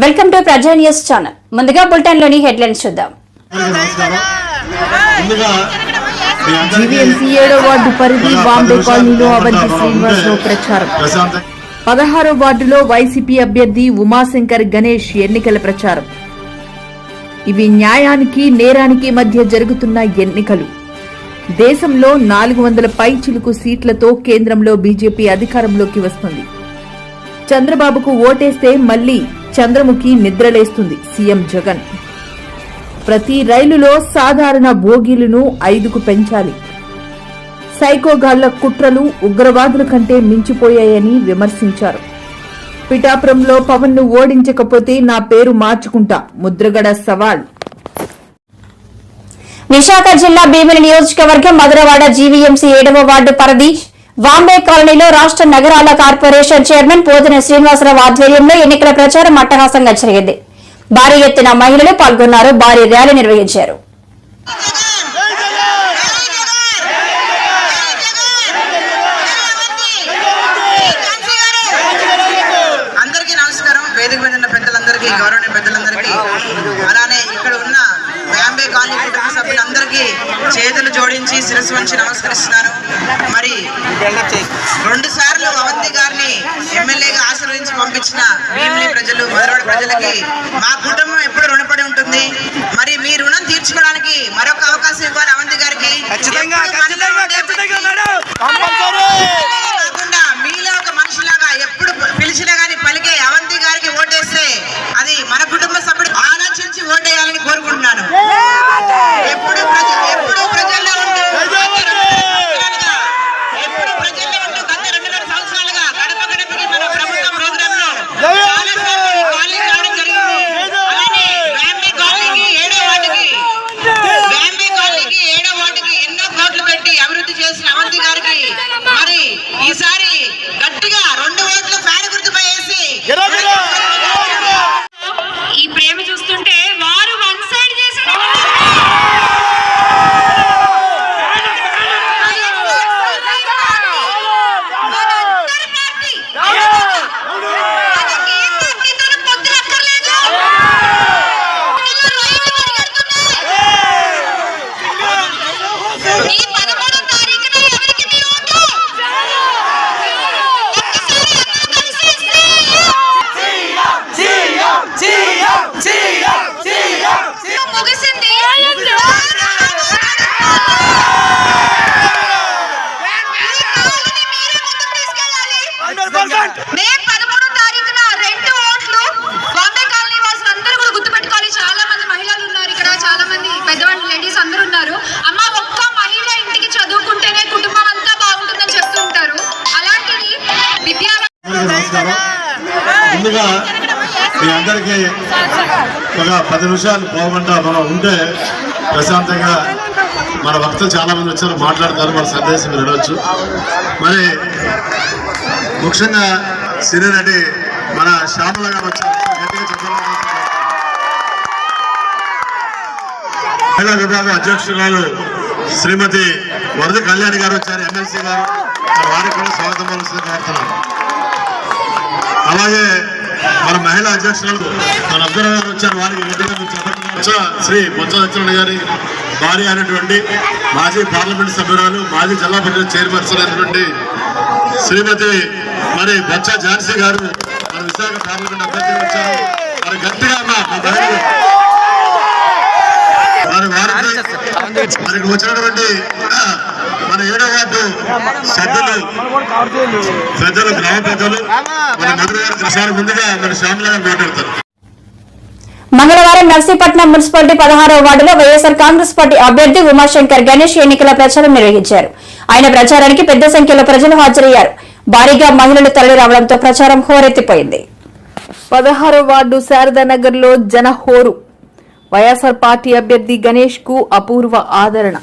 Welcome to ప్రజా news channel. ముందుగా bulletin లోని హెడ్లైన్స్ చూద్దాం. జీవీఎంసీ 7వ వార్డు పరిధి బాంబే కాలనీలో అవంతి శ్రీనివాసరావు ప్రచారం. 16వ వార్డులో వైసీపీ అభ్యర్థి ఉమాశంకర్ గణేష్ ఎన్నికల ప్రచారం. ఇవి న్యాయానికి నేరానికి మధ్య జరుగుతున్న ఎన్నికలు. దేశంలో 400 పైచిలుకు సీట్లతో కేంద్రంలో బీజేపీ అధికారంలోకి వస్తుంది. చంద్రబాబుకు ఓటేస్తే మళ్లీ చంద్రముఖి నిద్రలేస్తుంది సీఎం జగన్. ప్రతి రైలులో సాధారణ బోగీలను 5కు పెంచాలి. సైకోగాళ్ల కుట్రలు ఉగ్రవాదుల కంటే మించిపోయాయని విమర్శించారు. పిఠాపురంలో పవన్ ను ఓడించకపోతే నా పేరు మార్చుకుంటా ముద్రగడ సవాల్. విశాఖ జిల్లా భీమిలి నియోజకవర్గం మధురవాడ జీవీఎంసీ 7వ వార్డు పరిధి బాంబే కాలనీలో రాష్ట్ర నగరాల కార్పొరేషన్ చైర్మన్ పోతిన శ్రీనివాసరావు ఆధ్వర్యంలో ఎన్నికల ప్రచారం అట్టహాసంగా జరిగింది. భారీ ఎత్తున మహిళలు పాల్గొన్నారు. భారీ ర్యాలీ నిర్వహించారు. అందరికీ నమస్కారం. వేదిక మీద ఉన్న పెద్దలందరికీ, గౌరవనీయ పెద్దలందరికీ, అలానే ఇక్కడ ఉన్న బాంబే కాలనీ కుటుంబ సభ్యులందరికీ చేతులు జోడించి శిరస్సు వంచి నమస్కరిస్తున్నాను. మరి 2 సార్లు అవంతి గారిని ఎమ్మెల్యేగా ఆశీర్వదించి పంపించిన భీమిలి ప్రజలు, మధురవాడ ప్రజలకి మా కుటుంబం ఎప్పుడు రుణపడి ఉంటుంది. మరి మీ రుణం తీర్చుకోవడానికి మరొక అవకాశం ఇవ్వాలి అవంతి గారికి. కాకుండా మీలో ఒక మనిషిలాగా ఎప్పుడు పిలిచినా గానీ పలికే అవంతి గారికి ఓటేస్తే అది మన కుటుంబ సభ్యుడు ఆలోచించి ఓటేయాలని కోరుకుంటున్నాను. ఎప్పుడు ప్రజల్లో ఉంటూ గత 2.5 సంవత్సరాలుగా గడప గడపకి మన ప్రభుత్వ ప్రోగ్రామ్ లో కాలేజ్ రావడం జరిగింది. అలానే బాంబే కాలనీకి 7వ వార్డుకి ఎన్నో కోట్లు పెట్టి అభివృద్ధి చేసిన అవంతి గారికి మరి ఈసారి గట్టిగా 2 ఓట్లు ఫ్యాన్ గుర్తుపై వేసి ఈ ప్రేమ చూస్తుంటే వారు వన్ సైడ్ చేసి ముందుగా మీ అందరికీ ఒక 10 నిమిషాలు పోకుండా మనం ఉంటే ప్రశాంతంగా మన భక్తులు చాలా మంది వచ్చారు, మాట్లాడతారు, మన సందేశం వినవచ్చు. మరి ముఖ్యంగా సినీ నటి మన శ్యామల గారు వచ్చారు. మహిళా విభాగం అధ్యక్షురాలు శ్రీమతి వరద కళ్యాణి గారు వచ్చారు, ఎమ్మెల్సీ గారు. వారికి కూడా స్వాగతం కోరుతున్నాం. అలాగే మన మహిళా అధ్యక్షురాలు మన అబ్దుల్ గారు వచ్చారు, వారికి శ్రీ బొత్స సత్యనారాయణ గారి భార్య అయినటువంటి మాజీ పార్లమెంట్ సభ్యురాలు, మాజీ జిల్లా పరిషత్ చైర్పర్సన్ అయినటువంటి శ్రీమతి మరి బొత్స ఝాన్సీ గారు మన విశాఖ పార్లమెంట్ అభ్యర్థిగా వచ్చారు. మరి గట్టిగా వారికి వచ్చినటువంటి మన 7వ వార్డు సభ్యులు, పెద్దలు, గ్రామ పెద్దలు, మన మధురవాడ కృష్ణ ముందుగా మన శ్యామల గారు మాట్లాడతారు. మంగళవారం నర్సీపట్నం మున్సిపాలిటీ 16వ వార్డులో వైఎస్ఆర్ కాంగ్రెస్ పార్టీ అభ్యర్థి ఉమాశంకర్ గణేష్ ఎన్నికల ప్రచారం నిర్వహించారు. ఆయన ప్రచారానికి పెద్ద సంఖ్యలో ప్రజలు హాజరయ్యారు. భారీగా మహిళలు తరలి రావడంతో ప్రచారం హోరెత్తిపోయింది. 16వ వార్డు శారదానగర్ లో జనహోరు. వైఎస్ఆర్ పార్టీ అభ్యర్థి గణేష్ కు అపూర్వ ఆదరణ.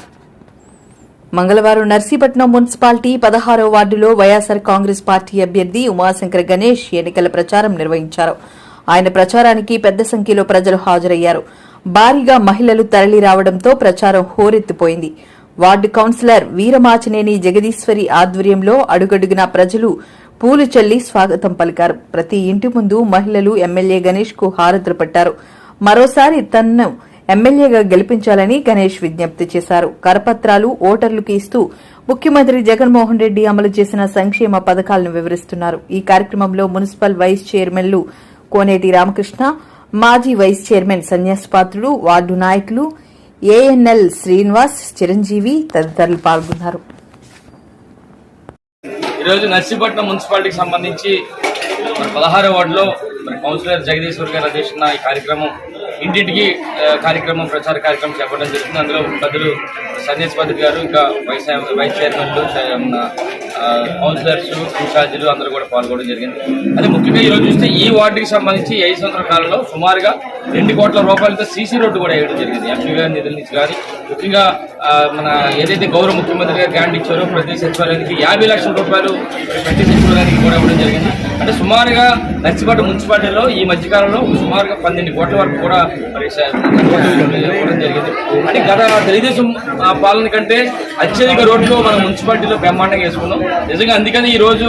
మంగళవారం నర్సీపట్నం మున్సిపాలిటీ 16వ వార్డులో వైఎస్ఆర్ కాంగ్రెస్ పార్టీ అభ్యర్థి ఉమాశంకర్ గణేష్ ఎన్నికల ప్రచారం నిర్వహించారు. ఆయన ప్రచారానికి పెద్ద సంఖ్యలో ప్రజలు హాజరయ్యారు. భారీగా మహిళలు తరలి రావడంతో ప్రచారం హోరెత్తిపోయింది. వార్డు కౌన్సిలర్ వీరమాచినేని జగదీశ్వరి ఆధ్వర్యంలో అడుగడుగునా ప్రజలు పూలు చల్లి స్వాగతం పలికారు. ప్రతి ఇంటి ముందు మహిళలు ఎమ్మెల్యే గణేష్ కు హారతులు పట్టారు. మరోసారి తనను ఎమ్మెల్యేగా గెలిపించాలని గణేష్ విజ్ఞప్తి చేశారు. కరపత్రాలు ఓటర్లకు ఇస్తూ ముఖ్యమంత్రి జగన్మోహన్ రెడ్డి అమలు చేసిన సంక్షేమ పథకాలను వివరిస్తున్నారు. ఈ కార్యక్రమంలో మున్సిపల్ వైస్ చైర్మన్లు కోనేటి రామకృష్ణ, మాజీ వైస్ చైర్మన్ సన్యాసపాత్రులు, వార్డు నాయకులు ఏఎన్ఎల్ శ్రీనివాస్, చిరంజీవి తదితరులు పాల్గొన్నారు. ఈరోజు నర్సీపట్నం మున్సిపాలిటీకి సంబంధించి 16వ వార్డులో కౌన్సిలర్ జగదీశ్వర్ గారు అధ్యక్షతన ఈ కార్యక్రమం ఇంటింటికి కార్యక్రమం ప్రచార కార్యక్రమం చేపట్టడం జరుగుతుంది. అందులో పెద్దలు సన్యాసపతి గారు, ఇంకా వైస్ చైర్మన్లు, కౌన్సిలర్స్, ఇన్ఛార్జీలు అందరూ కూడా పాల్గొనడం జరిగింది. అదే ముఖ్యంగా ఈరోజు చూస్తే ఈ వార్డుకి సంబంధించి 5 సంవత్సరాల కాలంలో సుమారుగా 2 కోట్ల రూపాయలతో సీసీ రోడ్డు కూడా వేయడం జరిగింది. ఎంపీ గారి నిధుల నుంచి కానీ ముఖ్యంగా మన ఏదైతే గౌరవ ముఖ్యమంత్రి గారు గ్రాంట్ ఇచ్చారో ప్రతి సచివాలయానికి 50 లక్షల రూపాయలు ప్రతి సచివాలయానికి కూడా ఇవ్వడం జరిగింది. అంటే సుమారుగా నర్సీపట్నం మున్సిపాలిటీలో ఈ మధ్యకాలంలో సుమారుగా 12 కోట్ల వరకు కూడా మరి ఇవ్వడం జరిగింది. అంటే గత తెలుగుదేశం పాలన కంటే అత్యధిక రోడ్లు మన మున్సిపాలిటీలో బ్రహ్మాండంగా వేసుకున్నాం నిజంగా. అందుకని ఈ రోజు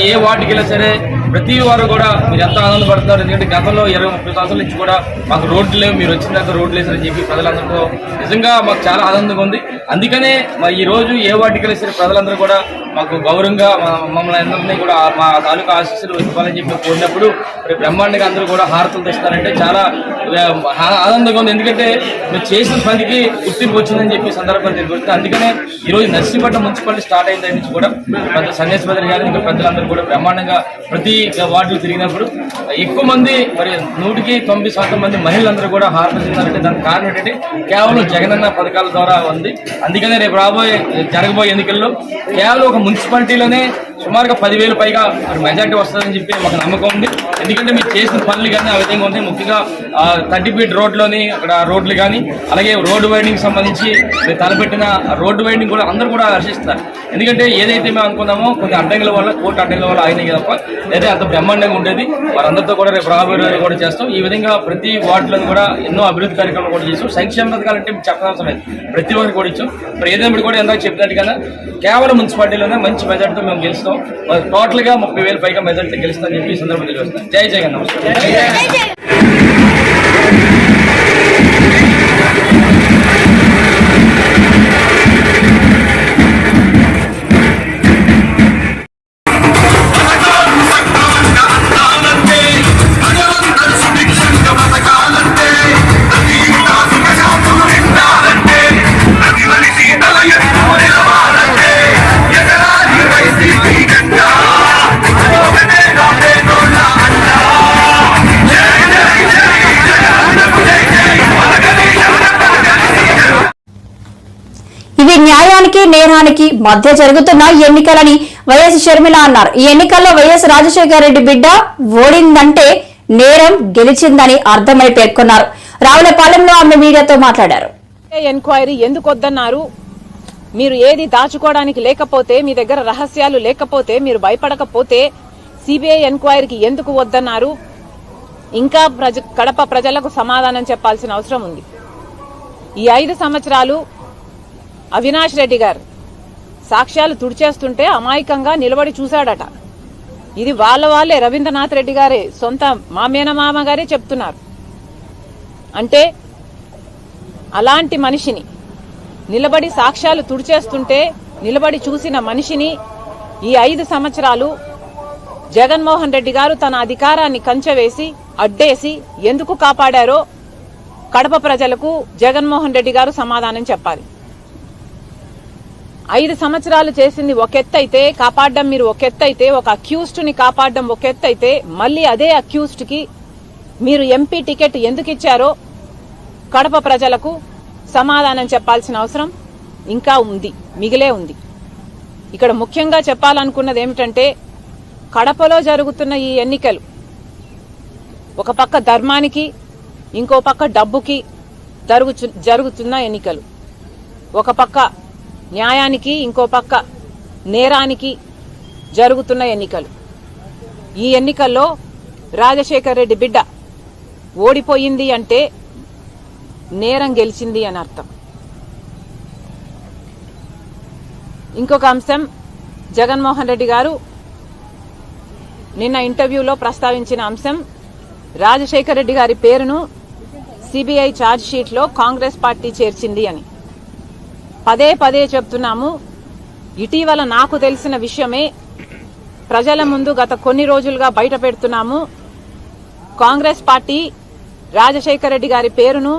ఏ వార్డుకి వెళ్ళినా సరే ప్రతి వారు కూడా మీరు ఎంత ఆనందపడుతున్నారు. ఎందుకంటే గతంలో 20-30 సంవత్సరాల నుంచి కూడా మాకు రోడ్లు లేవు, మీరు వచ్చిన తర్వాత రోడ్లు వేసారని చెప్పి ప్రజలందరితో నిజంగా మాకు చాలా ఆనందంగా ఉంది. అందుకనే ఈ రోజు ఏ వార్డుకి వెళ్ళిన సరే ప్రజలందరూ కూడా మాకు గౌరవంగా మమ్మల్ని అందరినీ కూడా మా తాలూకా ఆశీస్సులు ఇవ్వాలని చెప్పి కోరినప్పుడు మరి బ్రహ్మాండంగా అందరూ కూడా హారతులు తెస్తారంటే చాలా ఆనందంగా ఉంది. ఎందుకంటే మీరు చేసిన పనికి గుర్తింపు వచ్చిందని చెప్పి సందర్భంగా తెలియదు. అందుకనే ఈరోజు నర్సీపట్నం మున్సిపాలిటీ స్టార్ట్ అయిన దగ్గర నుంచి కూడా పెద్ద సన్యాసపతి గారు ఇంకా పెద్దలందరూ కూడా బ్రహ్మాండంగా ప్రతి వార్డులు తిరిగినప్పుడు ఎక్కువ మంది మరి 100% మంది మహిళలందరూ కూడా హారతులు తిన్నారంటే దానికి కారణం ఏంటంటే కేవలం జగనన్న పథకాల ద్వారా ఉంది. అందుకనే రేపు జరగబోయే ఎన్నికల్లో కేవలం ఒక మున్సిపాలిటీలోనే సుమారుగా 10,000 పైగా మెజార్టీ వస్తుందని చెప్పి మాకు నమ్మకం ఉంది. ఎందుకంటే మీరు చేసిన పనులు కానీ ఆ విధంగా ఉంది. ముఖ్యంగా 30 ఫీట్ రోడ్లోని అక్కడ రోడ్లు కానీ అలాగే రోడ్డు వైండింగ్ సంబంధించి మీరు తలపెట్టిన రోడ్డు వైండింగ్ కూడా అందరూ కూడా హర్షిస్తారు. ఎందుకంటే ఏదైతే మేము అనుకున్నామో కొన్ని అడ్డంకుల వల్ల కోర్టు అడ్డంకుల వల్ల అయినాయి తప్ప లేదా అంత బ్రహ్మాండంగా ఉండేది. వారందరితో కూడా రేపు రాబోయే కూడా చేస్తాం. ఈ విధంగా ప్రతి వార్డులను కూడా ఎన్నో అభివృద్ధి కార్యక్రమాలు కూడా చేస్తాం. సంక్షేమ పథకాలంటే చెప్పనవసరం లేదు, ప్రతి ఒక్కరికి కూడా ఇచ్చాం. ఇప్పుడు ఏదైనా కూడా ఎందాక చెప్పినట్టుగా కేవలం మున్సిపాలిటీలోనే మంచి మెజార్టీతో మేము గెలుస్తాం. టోటల్గా 30,000 పైగా మెజార్టీ గెలుస్తామని చెప్పి ఈ సందర్భంగా తెలియజేస్తాం. జై జగన్. నమస్కారం. ఇవి న్యాయానికి నేరానికి మధ్య జరుగుతున్న ఎన్నికలని వైఎస్ షర్మిల అన్నారు. ఈ ఎన్నికల్లో వైఎస్ రాజశేఖర రెడ్డి బిడ్డ ఓడిందంటే నేరం గెలిచిందని అర్థమై పేర్కొన్నారు. రావులపాలెంలో ఆమె మీడియాతో మాట్లాడారు. ఎంక్వైరీ ఎందుకు వద్దన్నారు? మీరు ఏది దాచుకోవడానికి లేకపోతే, మీ దగ్గర రహస్యాలు లేకపోతే, మీరు భయపడకపోతే సిబిఐ ఎంక్వైరీకి ఎందుకు వద్దన్నారు? ఇంకా కడప ప్రజలకు సమాధానం చెప్పాల్సిన అవసరం ఉంది. ఈ 5 సంవత్సరాలు అవినాష్ రెడ్డి గారు సాక్ష్యాలు తుడిచేస్తుంటే అమాయకంగా నిలబడి చూశాడట. ఇది వాళ్ళే రవీంద్రనాథ్ రెడ్డి గారే సొంత మామేనమామ గారే చెప్తున్నారు. అంటే అలాంటి మనిషిని నిలబడి సాక్ష్యాలు తుడిచేస్తుంటే నిలబడి చూసిన మనిషిని ఈ 5 సంవత్సరాలు జగన్మోహన్ రెడ్డి గారు తన అధికారాన్ని కంచెవేసి అడ్డేసి ఎందుకు కాపాడారో కడప ప్రజలకు జగన్మోహన్ రెడ్డి గారు సమాధానం చెప్పాలి. 5 సంవత్సరాలు చేసింది ఒక ఎత్తైతే, కాపాడడం మీరు ఒక ఎత్తైతే, ఒక అక్యూజ్డ్ ని కాపాడడం ఒక ఎత్తైతే, మళ్ళీ అదే అక్యూజ్డ్ కి మీరు ఎంపీ టికెట్ ఎందుకు ఇచ్చారో కడప ప్రజలకు సమాధానం చెప్పాల్సిన అవసరం ఇంకా ఉంది, మిగిలే ఉంది. ఇక్కడ ముఖ్యంగా చెప్పాలనుకున్నది ఏమిటంటే కడపలో జరుగుతున్న ఈ ఎన్నికలు ఒక పక్క ధర్మానికి, ఇంకో పక్క డబ్బుకి జరుగుతున్న ఎన్నికలు. ఒక పక్క న్యాయానికి, ఇంకో పక్క నేరానికి జరుగుతున్న ఎన్నికలు. ఈ ఎన్నికల్లో రాజశేఖర్ రెడ్డి బిడ్డ ఓడిపోయింది అంటే నేరం గెలిచింది అని అర్థం. ఇంకొక అంశం, జగన్మోహన్ రెడ్డి గారు నిన్న ఇంటర్వ్యూలో ప్రస్తావించిన అంశం రాజశేఖర రెడ్డి గారి పేరును సిబిఐ ఛార్జ్ షీట్లో కాంగ్రెస్ పార్టీ చేర్చింది అని. పదే పదే చెప్తున్నాము. ఇటీవల నాకు తెలిసిన విషయమే ప్రజల ముందు గత కొన్ని రోజులుగా బయట పెడుతున్నాము. కాంగ్రెస్ పార్టీ రాజశేఖర రెడ్డి గారి పేరును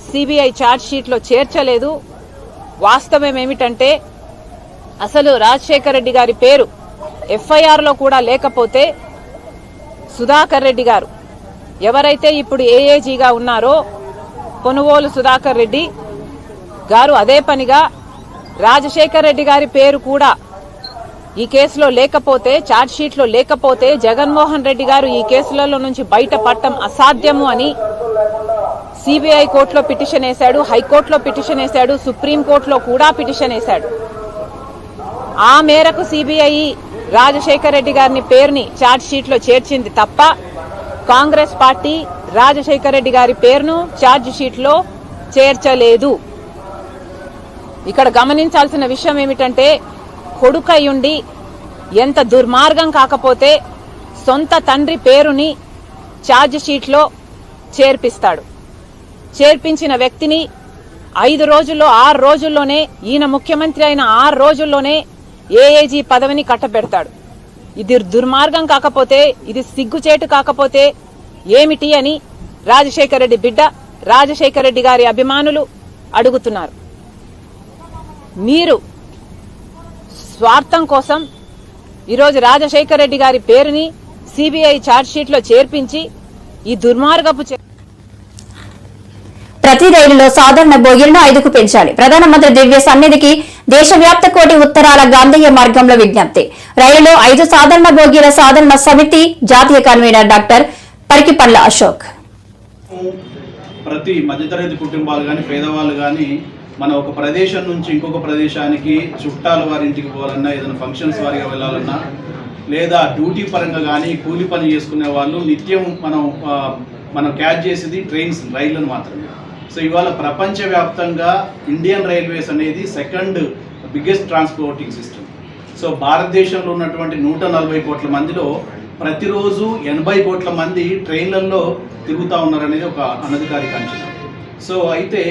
సిబిఐ ఛార్జ్ షీట్లో చేర్చలేదు. వాస్తవం ఏమిటంటే అసలు రాజశేఖర రెడ్డి గారి పేరు ఎఫ్ఐఆర్లో కూడా లేకపోతే సుధాకర్ రెడ్డి గారు ఎవరైతే ఇప్పుడు ఏఏజీగా ఉన్నారో కొనుగోలు సుధాకర్ రెడ్డి గారు అదే పనిగా రాజశేఖర రెడ్డి గారి పేరు కూడా ఈ కేసులో లేకపోతే, ఛార్జ్ షీట్లో లేకపోతే జగన్మోహన్ రెడ్డి గారు ఈ కేసులలో నుంచి బయటపడటం అసాధ్యము అని సిబిఐ కోర్టులో పిటిషన్ వేశాడు, హైకోర్టులో పిటిషన్ వేశాడు, సుప్రీంకోర్టులో కూడా పిటిషన్ వేశాడు. ఆ మేరకు సిబిఐ రాజశేఖర రెడ్డి గారిని పేరుని ఛార్జ్ షీట్లో చేర్చింది తప్ప కాంగ్రెస్ పార్టీ రాజశేఖర రెడ్డి గారి పేరును ఛార్జ్ షీట్లో చేర్చలేదు. ఇక్కడ గమనించాల్సిన విషయం ఏమిటంటే కొడుకయ్యుండి ఎంత దుర్మార్గం కాకపోతే సొంత తండ్రి పేరుని ఛార్జ్ షీట్లో చేర్పిస్తాడు. చేర్పించిన వ్యక్తిని 5 రోజుల్లో 6 రోజుల్లోనే ఈయన ముఖ్యమంత్రి అయిన 6 రోజుల్లోనే ఏఏజీ పదవిని కట్టబెడతాడు. ఇది దుర్మార్గం కాకపోతే, ఇది సిగ్గుచేటు కాకపోతే ఏమిటి అని రాజశేఖర రెడ్డి బిడ్డ, రాజశేఖర రెడ్డి గారి అభిమానులు అడుగుతున్నారు. మీరు స్వార్థం కోసం ఈరోజు రాజశేఖర రెడ్డి గారి పేరుని సిబిఐ ఛార్జ్ షీట్లో చేర్పించి ఈ దుర్మార్గపు ప్రతి రైలులో సాధారణ బోగీలను 5కు పెంచాలి. ప్రధానమంత్రి దివ్య సన్నిధికి దేశవ్యాప్త కోటి ఉత్తరాల గాంధేయ మార్గంలో విజ్ఞప్తి. రైలులో 5 సాధారణ బోగీల సాధారణ సమితి జాతీయ కన్వీనర్ డాక్టర్ పరికిపల్ల అశోక్. ప్రతి మధ్యతరగతి కుటుంబాలు కానీ పేదవాళ్ళు కానీ మన ఒక ప్రదేశం నుంచి ఇంకొక ప్రదేశానికి చుట్టాల వారి ఇంటికి పోవాలన్నా, ఏదైనా ఫంక్షన్స్ వారిగా వెళ్ళాలన్నా, లేదా డ్యూటీ పరంగా కానీ కూలి పని చేసుకునే వాళ్ళు నిత్యం మనం క్యాచ్ చేసేది ట్రైన్స్, రైళ్లను మాత్రమే. సో ఇవాళ ప్రపంచవ్యాప్తంగా ఇండియన్ రైల్వేస్ అనేది 2nd biggest transporting system. So భారతదేశంలో ఉన్నటువంటి 140 కోట్ల మందిలో ప్రతిరోజు 80 కోట్ల మంది ట్రైన్లలో తిరుగుతూ ఉన్నారనేది ఒక అనధికారిక అంచనా. సో అయితే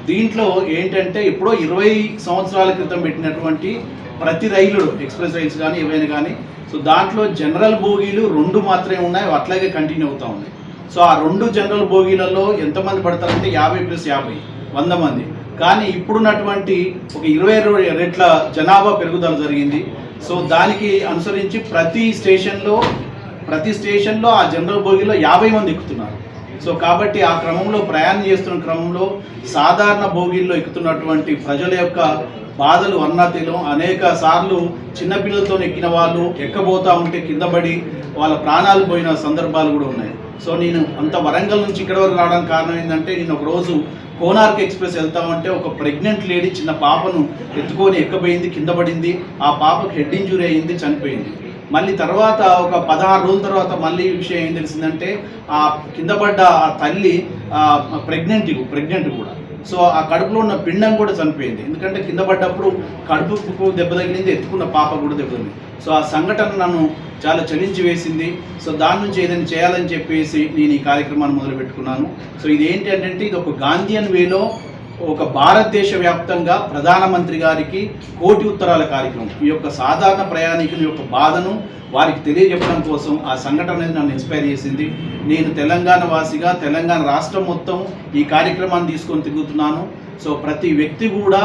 దీంట్లో ఏంటంటే ఎప్పుడో 20 సంవత్సరాల క్రితం పెట్టినటువంటి ప్రతి రైలు, ఎక్స్ప్రెస్ రైల్స్ కానీ ఏవైనా కానీ, సో దాంట్లో జనరల్ బోగీలు 2 మాత్రమే ఉన్నాయి, అట్లాగే కంటిన్యూ అవుతూ ఉన్నాయి. సో ఆ 2 జనరల్ బోగీలలో ఎంతమంది పడతారంటే 50 + 50 100 మంది. కానీ ఇప్పుడున్నటువంటి ఒక 20 రెట్ల జనాభా పెరుగుదల జరిగింది. సో దానికి అనుసరించి ప్రతి స్టేషన్లో ఆ జనరల్ బోగీలో 50 మంది ఎక్కుతున్నారు. సో కాబట్టి ఆ క్రమంలో ప్రయాణం చేస్తున్న క్రమంలో సాధారణ బోగీల్లో ఎక్కుతున్నటువంటి ప్రజల యొక్క బాధలు అన్నాతీలం. అనేక సార్లు చిన్నపిల్లలతో ఎక్కిన వాళ్ళు ఎక్కబోతా ఉంటే కింద పడి వాళ్ళ ప్రాణాలు పోయిన సందర్భాలు కూడా ఉన్నాయి. సో నేను అంత వరంగల్ నుంచి ఇక్కడ వరకు రావడానికి కారణం ఏంటంటే, నేను ఒక రోజు కోనార్క్ ఎక్స్ప్రెస్ వెళ్తామంటే ఒక ప్రెగ్నెంట్ లేడీ చిన్న పాపను ఎత్తుకొని ఎక్కబోయింది, కింద పడింది. ఆ పాపకు హెడ్ ఇంజురీ అయింది, చనిపోయింది. మళ్ళీ తర్వాత ఒక 16 రోజుల తర్వాత మళ్ళీ విషయం ఏం తెలిసిందంటే, ఆ కింద పడ్డ ఆ తల్లి ప్రెగ్నెంట్ కూడా. సో ఆ కడుపులో ఉన్న పిండం కూడా చనిపోయింది. ఎందుకంటే కింద పడ్డప్పుడు కడుపుకు దెబ్బ తగిలింది, ఎత్తుకున్న పాప కూడా దెబ్బ తగిలింది. సో ఆ సంఘటన నన్ను చాలా చలించి వేసింది. సో దాని నుంచి ఏదైనా చేయాలని చెప్పేసి నేను ఈ కార్యక్రమాన్ని మొదలు పెట్టుకున్నాను. సో ఇది ఏంటంటే, ఇది ఒక గాంధీయన్ వేలో ఒక భారతదేశ వ్యాప్తంగా ప్రధానమంత్రి గారికి కోటి ఉత్తరాల కార్యక్రమం. ఈ యొక్క సాధారణ ప్రయాణికుల యొక్క బాధను వారికి తెలియజెప్పడం కోసం ఆ సంఘటన అనేది నన్ను ఇన్స్పైర్ చేసింది. నేను తెలంగాణ వాసిగా తెలంగాణ రాష్ట్రం మొత్తం ఈ కార్యక్రమాన్ని తీసుకొని తిరుగుతున్నాను. సో ప్రతి వ్యక్తి కూడా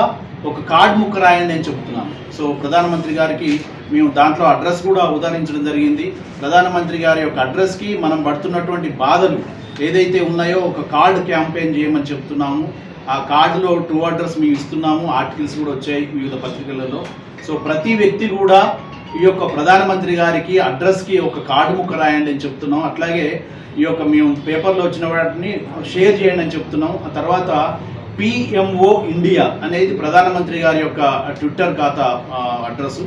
ఒక కార్డు ముక్క రాయని నేను చెప్తున్నాను. సో ప్రధానమంత్రి గారికి మేము దాంట్లో అడ్రస్ కూడా ఉదాహరించడం జరిగింది. ప్రధానమంత్రి గారి యొక్క అడ్రస్కి మనం పడుతున్నటువంటి బాధలు ఏదైతే ఉన్నాయో ఒక కార్డు క్యాంపెయిన్ చేయమని చెప్తున్నాము. ఆ కార్డులో 2 అడ్రస్ మేము ఇస్తున్నాము. ఆర్టికల్స్ కూడా వచ్చాయి వివిధ పత్రికలలో. సో ప్రతి వ్యక్తి కూడా ఈ యొక్క ప్రధానమంత్రి గారికి అడ్రస్కి ఒక కార్డు ముక్క రాయండి అని చెప్తున్నాం. అట్లాగే ఈ యొక్క మేము పేపర్లో వచ్చిన వాటిని షేర్ చేయండి అని చెప్తున్నాం. ఆ తర్వాత PMO ఇండియా అనేది ప్రధానమంత్రి గారి యొక్క ట్విట్టర్ ఖాతా అడ్రస్.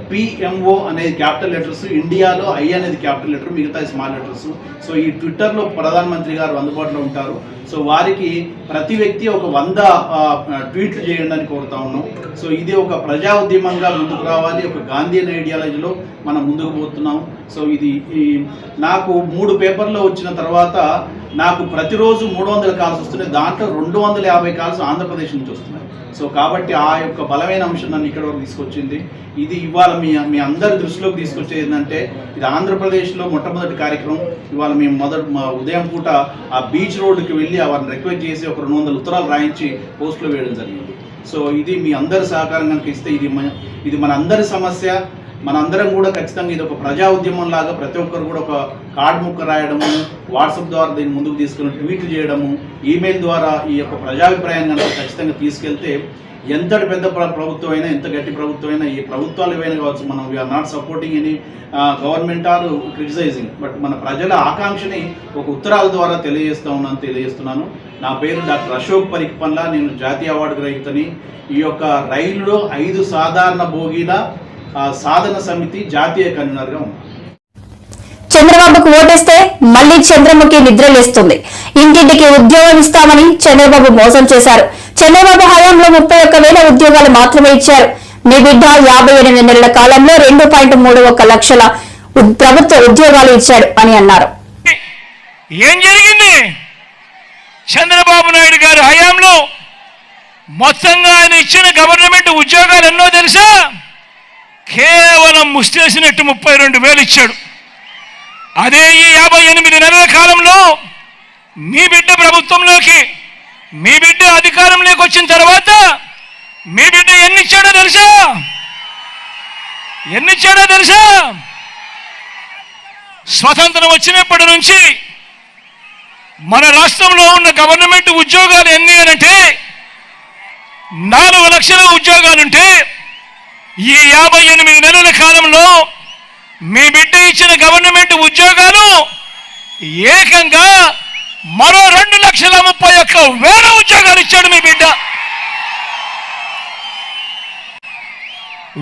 PMO అనేది క్యాపిటల్ లెటర్స్, ఇండియాలో I అనేది క్యాపిటల్ లెటర్, మిగతా స్మాల్ లెటర్స్. సో ఈ ట్విట్టర్లో ప్రధానమంత్రి గారు అందుబాటులో ఉంటారు. సో వారికి ప్రతి వ్యక్తి ఒక 100 ట్వీట్లు చేయండి అని కోరుతా ఉన్నాం. సో ఇది ఒక ప్రజా ఉద్యమంగా ముందుకు రావాలి, ఒక గాంధీయన్ ఐడియాలజీలో మనం ముందుకు పోతున్నాం. సో ఇది నాకు 3 పేపర్లో వచ్చిన తర్వాత నాకు ప్రతిరోజు 300 కాల్స్ వస్తున్నాయి. దాంట్లో 250 కాల్స్ ఆంధ్రప్రదేశ్ నుంచి వస్తున్నాయి. సో కాబట్టి ఆ యొక్క బలమైన అంశం నన్ను ఇక్కడ వరకు తీసుకొచ్చింది. ఇది ఇవాళ మీ అందరి దృష్టిలోకి తీసుకొచ్చేది ఏంటంటే, ఇది ఆంధ్రప్రదేశ్లో మొట్టమొదటి కార్యక్రమం. ఇవాళ మేము ఉదయం పూట ఆ బీచ్ రోడ్డుకి వెళ్ళి వారిని రిక్వెస్ట్ చేసి ఒక 200 ఉత్తరాలు రాయించి పోస్టులో వేయడం జరిగింది. సో ఇది మీ అందరి సహకారం కనుక ఇస్తే ఇది మన అందరి సమస్య. మనందరం కూడా ఖచ్చితంగా ఇది ఒక ప్రజా ఉద్యమం లాగా ప్రతి ఒక్కరు కూడా ఒక కార్డు ముక్క రాయడము, వాట్సాప్ ద్వారా దీన్ని ముందుకు తీసుకుని ట్వీట్లు చేయడము, ఈమెయిల్ ద్వారా ఈ యొక్క ప్రజాభిప్రాయం కనుక ఖచ్చితంగా తీసుకెళ్తే ఎంతటి పెద్ద ప్రభుత్వం అయినా, ఎంత గట్టి ప్రభుత్వం అయినా, ఏ ప్రభుత్వాలు ఏవైనా కావచ్చు, మనం we are not supporting any government or criticising, but మన ప్రజల ఆకాంక్షని ఒక ఉత్తరాల ద్వారా తెలియజేస్తున్నాను. నా పేరు డాక్టర్ అశోక్ పరిక్పన్లా, నేను జాతీయ అవార్డు గ్రహీతని. ఈ యొక్క రైలులో 5 సాధారణ భోగిల సాధన సమితి జాతీయ కన్వీనర్గా ఉంది. చంద్రబాబుకు ఓటేస్తే మళ్లీ చంద్రముఖి నిద్రలేస్తుంది. ఇంటింటికి ఉద్యోగం ఇస్తామని చంద్రబాబు మోసం చేశారు. చంద్రబాబు హయాంలో 31,000 ఉద్యోగాలు మాత్రమే ఇచ్చారు. మీ బిడ్డ 58 నెలల కాలంలో 2.31 లక్షల ప్రభుత్వ ఉద్యోగాలు ఇచ్చాడు అని అన్నారు. ఏం జరిగింది? చంద్రబాబు నాయుడు గారి హయాంలో మొత్తంగా ఆయన ఇచ్చిన గవర్నమెంట్ ఉద్యోగాలు ఎన్నో తెలుసా? కేవలం ముస్తేసినట్టు 32,000 ఇచ్చాడు. అదే ఈ 58 నెలల కాలంలో మీ బిడ్డ ప్రభుత్వంలోకి, మీ బిడ్డ అధికారంలోకి వచ్చిన తర్వాత మీ బిడ్డ ఎన్నిచ్చాడో తెలుసా? స్వతంత్రం వచ్చినప్పటి నుంచి మన రాష్ట్రంలో ఉన్న గవర్నమెంట్ ఉద్యోగాలు ఎన్ని అంటే 4 లక్షల ఉద్యోగాలుంటే ఈ 58 నెలల కాలంలో మీ బిడ్డ ఇచ్చిన గవర్నమెంట్ ఉద్యోగాలు ఏకంగా మరో 2,31,000 ఉద్యోగాలు ఇచ్చాడు మీ బిడ్డ.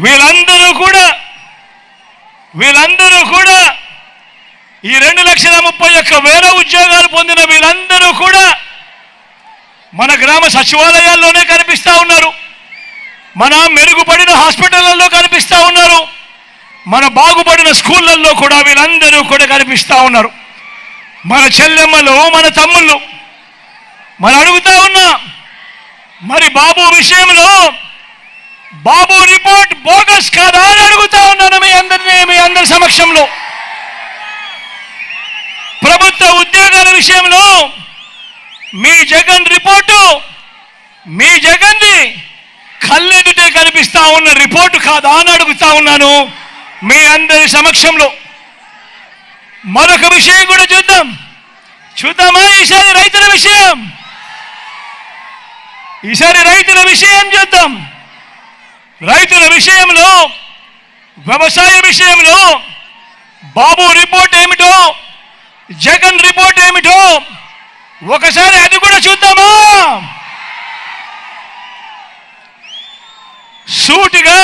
వీళ్ళందరూ కూడా ఈ 2,31,000 ఉద్యోగాలు పొందిన వీళ్ళందరూ కూడా మన గ్రామ సచివాలయాల్లోనే కనిపిస్తా ఉన్నారు, మన మెరుగుపడిన హాస్పిటళ్లలో కనిపిస్తా ఉన్నారు, మన బాగుపడిన స్కూళ్ళల్లో కూడా వీళ్ళందరూ కూడా కనిపిస్తా ఉన్నారు. మన చెల్లెమ్మలు, మన తమ్ముళ్ళు. మనం అడుగుతా ఉన్నా, మరి బాబు విషయంలో బాబు రిపోర్ట్ బోగస్ కాదా అని అడుగుతా ఉన్నాను మీ అందరి సమక్షంలో. ప్రభుత్వ ఉద్యోగాల విషయంలో మీ జగన్ రిపోర్టు, మీ జగన్ది కళ్ళెదుటే కనిపిస్తా ఉన్న రిపోర్టు కాదా అని అడుగుతా ఉన్నాను మీ అందరి సమక్షంలో. మరొక విషయం కూడా చూద్దామా? ఈసారి రైతుల విషయం చూద్దాం. రైతుల విషయంలో, వ్యవసాయ విషయంలో బాబు రిపోర్ట్ ఏమిటో, జగన్ రిపోర్ట్ ఏమిటో ఒకసారి అది కూడా చూద్దామా? సూటిగా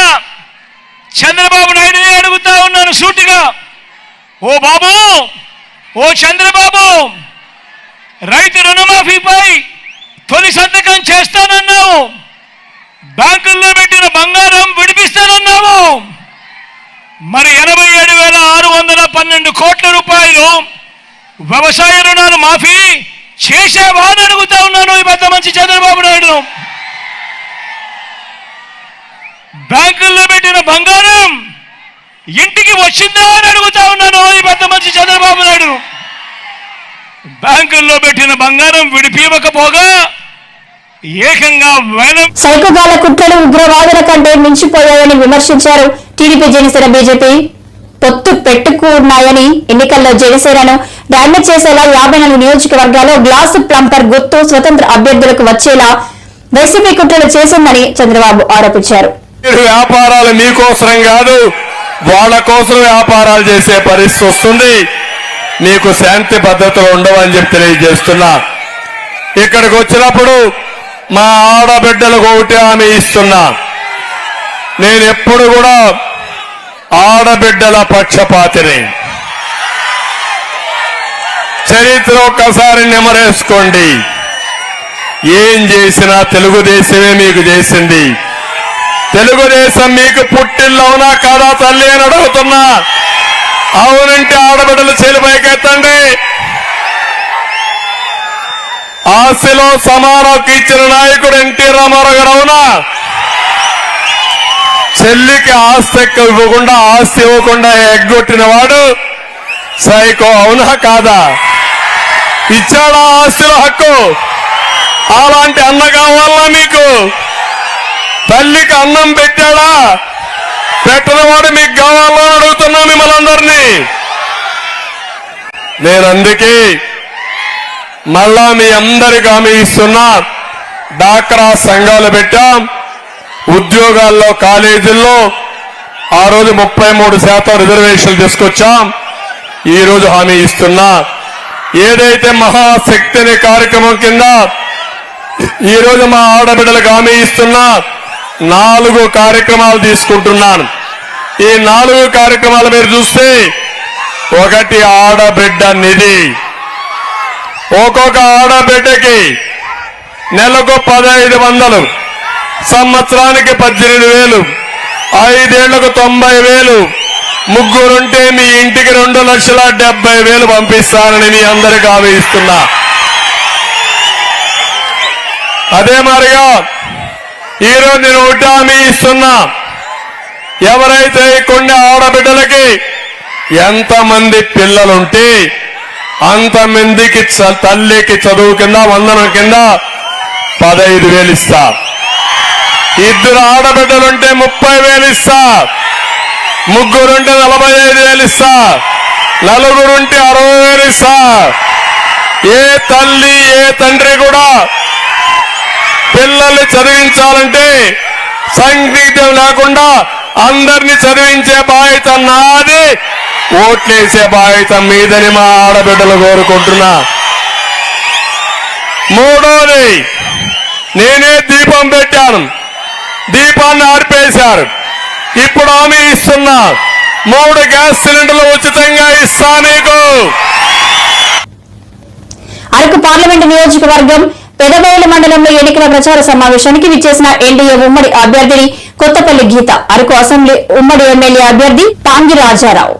చంద్రబాబు నాయుడుని అడుగుతా ఉన్నాను, సూటిగా. ఓ బాబు, ఓ చంద్రబాబు, రైతు రుణమాఫీపై తొలి సంతకం చేస్తానన్నావు, బ్యాంకుల్లో పెట్టిన బంగారం విడిపిస్తానన్నావు. మరి 87,612 కోట్ల రూపాయలు వ్యవసాయ రుణాలు మాఫీ చేశావా అని అడుగుతా ఉన్నాను ఈ పెద్ద మంచి చంద్రబాబు నాయుడు. బ్యాంకుల్లో పెట్టిన బంగారం ఇంటికి వచ్చిందా అని అడుగుతా ఉన్నాను ఈ పెద్ద మంచి చంద్రబాబు నాయుడు. బ్యాంకుల్లో పెట్టిన బంగారం విడిపివ్వకపోగా ఏకంగా సైకోగాల కుట్రలు ఉగ్రవాదుల కంటే మించిపోయాయని విమర్శించారు. టీడీపీ, జనసేన, బీజేపీ పొత్తు పెట్టుకున్నాయని, ఎన్నికల్లో జనసేనను డ్యామేజ్ చేసేలా 54 నియోజకవర్గాల్లో గ్లాసు ప్లంపర్ గుర్తు స్వతంత్ర అభ్యర్థులకు వచ్చేలా వైసీపీ కుట్రలు చేసిందని చంద్రబాబు ఆరోపించారు. వ్యాపారాలు మీకోసం కాదు, వాళ్ళ కోసం వ్యాపారాలు చేసే పరిస్థితి వస్తుంది. నీకు శాంతి భద్రతలు ఉండవని చెప్పి తెలియజేస్తున్నా. ఇక్కడికి వచ్చినప్పుడు మా ఆడబిడ్డలకు ఒకటి హామీ ఇస్తున్నా, నేను ఎప్పుడు కూడా ఆడబిడ్డల పక్షపాతిని. చరిత్ర ఒక్కసారి నెమరేసుకోండి. ఏం చేసినా తెలుగుదేశమే మీకు చేసింది. తెలుగుదేశం మీకు పుట్టిల్లు అవునా కాదా తల్లి అని అడుగుతున్నా. అవునంటే ఆడబిడ్డలు చేలు పైకెత్తండి. ఆస్తిలో సమానకు ఇచ్చిన నాయకుడు ఎన్టీ రామారావు గారు అవునా? చెల్లికి ఆస్తి ఇవ్వకుండా ఆస్తి ఇవ్వకుండా ఎగ్గొట్టిన వాడు సైకో అవునా కాదా? ఇచ్చాడా ఆస్తిలో హక్కు? అలాంటి అన్న కావాలా మీకు? తల్లికి అన్నం పెట్టాడా? పెట్టిన వాడు మీకు కావాలని అడుగుతున్నా మిమ్మల్ని అందరినీ. నేను అందుకే మళ్ళా మీ అందరికి హామీ ఇస్తున్నా. డాక్రా సంఘాలు పెట్టాం. ఉద్యోగాల్లో కాలేజీల్లో ఆ రోజు 33% రిజర్వేషన్లు తీసుకొచ్చాం. ఈ రోజు హామీ ఇస్తున్నా. ఏదైతే మహాశక్తిని కార్యక్రమం కింద ఈ రోజు మా ఆడబిడ్డలకు హామీ ఇస్తున్నా. 4 కార్యక్రమాలు తీసుకుంటున్నాను. ఈ 4 కార్యక్రమాలు మీరు చూస్తే, ఒకటి ఆడబిడ్డ నిధి. ఒక్కొక్క ఆడబిడ్డకి నెలకు 1500, సంవత్సరానికి 18,000, 5 ఏళ్లకు 90,000, ముగ్గురుంటే మీ ఇంటికి 2,70,000 పంపిస్తానని మీ అందరికీ హామీ ఇస్తున్నా. అదే మాదిరిగా ఈరోజు నేను ఒకటి హామీ ఇస్తున్నా. ఎవరైతే కొన్ని ఆడబిడ్డలకి ఎంతమంది పిల్లలుంటే అంతమందికి తల్లికి చదువు కింద వందనం కింద 15,000 ఇస్తా. 2 ఆడబిడ్డలుంటే 30,000 ఇస్తా. ముగ్గురుంటే 45,000 ఇస్తా. 4 ఉంటే 60,000 ఇస్తా. ఏ తల్లి ఏ తండ్రి కూడా పిల్లల్ని చదివించాలంటే సందిగ్ధం లేకుండా అందరినీ చదివించే బాధ్యత నాది, ఓట్లేసే బాధ్యత మీదని మా ఆడబిడ్డలు కోరుకుంటున్నా. మూడోది, నేనే దీపం పెట్టాను. దీపాన్ని ఆర్పేశారు. ఇప్పుడు హామీ ఇస్తున్నా. 3 గ్యాస్ సిలిండర్లు ఉచితంగా ఇస్తా మీకు. అరకు పార్లమెంటు నియోజకవర్గం పెదబయలు మండలంలో ఎన్నికల ప్రచార సమావేశానికి విచ్చేసిన ఎన్డీఏ ఉమ్మడి అభ్యర్థిని కొత్తపల్లి గీత, అరకు అసెంబ్లీ ఉమ్మడి ఎమ్మెల్యే అభ్యర్థి పాంగి రాజారావు.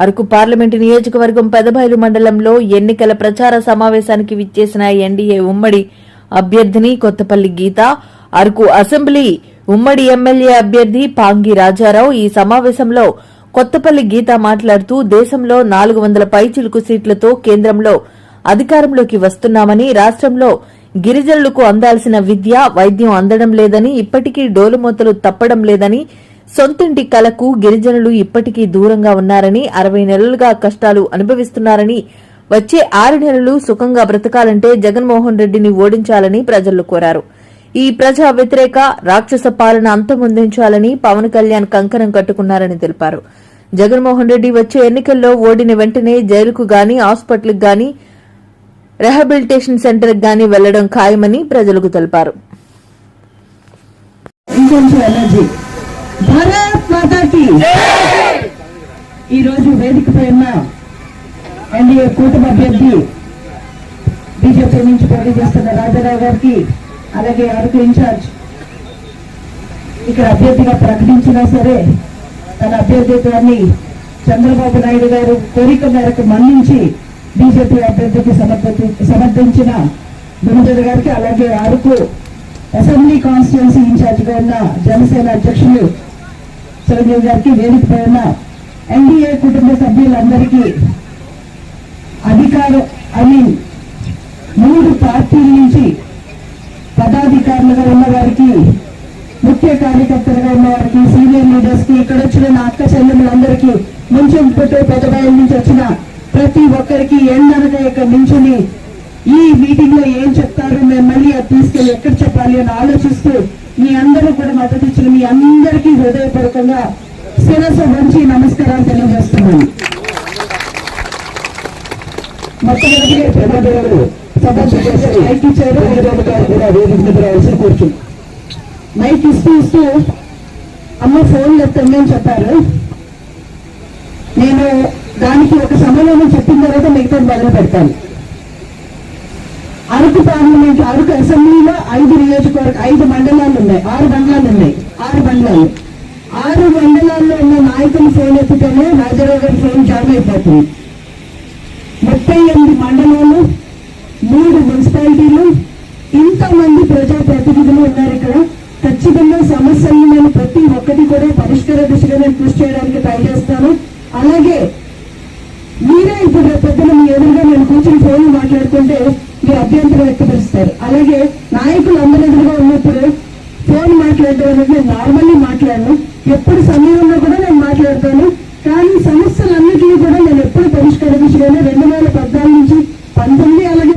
అరకు పార్లమెంటు నియోజకవర్గం పెదబయలు మండలంలో ఎన్నికల ప్రచార సమావేశానికి విచ్చేసిన ఎన్డీఏ ఉమ్మడి అభ్యర్థిని కొత్తపల్లి గీత, అరకు అసెంబ్లీ ఉమ్మడి ఎమ్మెల్యే అభ్యర్థి పాంగి రాజారావు. ఈ సమావేశంలో కొత్తపల్లి గీత మాట్లాడుతూ దేశంలో 400 పైచిలుకు సీట్లతో కేంద్రంలో అధికారంలోకి వస్తున్నామని, రాష్ట్రంలో గిరిజనులకు అందాల్సిన విద్య వైద్యం అందడం లేదని, ఇప్పటికీ డోలుమోతలు తప్పడం లేదని, సొంతింటి కలకు గిరిజనులు ఇప్పటికీ దూరంగా ఉన్నారని, 60 నెలలుగా కష్టాలు అనుభవిస్తున్నారని, వచ్చే 6 నెలలు సుఖంగా బ్రతకాలంటే జగన్మోహన్ రెడ్డిని ఓడించాలని ప్రజలు కోరారు. ఈ ప్రజా వ్యతిరేక రాక్షస పాలన అంతమొందించాలని పవన్ కళ్యాణ్ కంకణం కట్టుకున్నారని తెలిపారు. జగన్మోహన్ రెడ్డి వచ్చే ఎన్నికల్లో ఓడిన వెంటనే జైలుకు గాని, హాస్పిటల్కు గాని, రిహాబిలిటేషన్ సెంటర్ గాని వెళ్లడం ఖాయమని ప్రజలకు తెలిపారు. ఈ రోజు వేదికపై ఉన్న ఎన్డీఏ కూటమి అభ్యర్థి బీజేపీ నుంచి పోటీ చేస్తున్న రాజారావు గారికి, అలాగే అరకు ఇన్ఛార్జ్ ఇక్కడ అభ్యర్థిగా ప్రకటించినా సరే తన అభ్యర్థిత్వాన్ని చంద్రబాబు నాయుడు గారు కోరిక మేరకు మన్నించి బీజేపీ అభ్యర్థికి సమర్థించిన దుర్జోధ గారికి, అలాగే అరకు అసెంబ్లీ కాన్స్టిట్యున్సీ ఇన్ఛార్జ్ గా ఉన్న జనసేన అధ్యక్షులు చిరంజీవి గారికి, వేదికపై ఉన్న ఎన్డీఏ కుటుంబ సభ్యులందరికీ, అధికారం 3 పార్టీల నుంచి పదాధికారులుగా ఉన్న వారికి, ముఖ్య కార్యకర్తలుగా ఉన్న వారికి, సీనియర్ లీడర్స్ కి, ఇక్కడ వచ్చిన నా అక్క చెల్లెములందరికీ, ముంచెంపుట్టు పెదబయలు నుంచి వచ్చిన ప్రతి ఒక్కరికి ఎండనగా ఇక్కడ నించుని ఈ మీటింగ్ లో ఏం చెప్తారు, మేము మళ్ళీ అది తీసుకెళ్లి ఎక్కడ చెప్పాలి అని ఆలోచిస్తూ మీ అందరూ కూడా మద్దతు ఇచ్చిన మీ అందరికీ హృదయపూర్వకంగా శిరస్సు వంచి నమస్కారాలు తెలియజేస్తున్నాను. మొట్టమొదటిగా పెద్దలు మైక్ ఇచ్చారు, కూడా వేదిక మీద రావాల్సి కూర్చుంది. మైక్ ఇస్తూ అమ్మ ఫోన్ ఎత్తండి అని చెప్పారు. నేను దానికి ఒక సమాధానం చెప్పిన తర్వాత మిగతా మొదలు పెడతాను. అరకు పార్లమెంట్, అరకు అసెంబ్లీలో 5 మండలాలు ఉన్నాయి, 6 మండలాలు ఉన్నాయి. 6 మండలాల్లో ఉన్న నాయకులు ఫోన్ ఎత్తితేనే రాజారావు గారి ఫోన్ జామ్ అయిపోతుంది. 38 మండలాలు, 3 మున్సిపాలిటీలు, ఇంతమంది ప్రజాప్రతినిధులు ఉన్నారు ఇక్కడ. ఖచ్చితంగా సమస్యలను నేను ప్రతి ఒక్కటి కూడా పరిష్కార దిశగా నేను కృషి చేయడానికి ట్రై చేస్తాను. అలాగే మీరే ఇప్పుడు పొద్దున మీ ఎదురుగా నేను కూర్చొని ఫోన్ మాట్లాడుతుంటే మీరు అభ్యంతరం వ్యక్తపరుస్తారు. అలాగే నాయకులు అందరి ఎదురుగా ఉన్నప్పుడు ఫోన్ మాట్లాడడం అనేది నేను నార్మల్లీ మాట్లాడను, ఎప్పుడు సమయంలో కూడా నేను మాట్లాడతాను. కానీ సమస్యలన్నిటినీ కూడా నేను ఎప్పుడు పరిష్కార దిశగానే 2014 నుంచి 19 అలాగే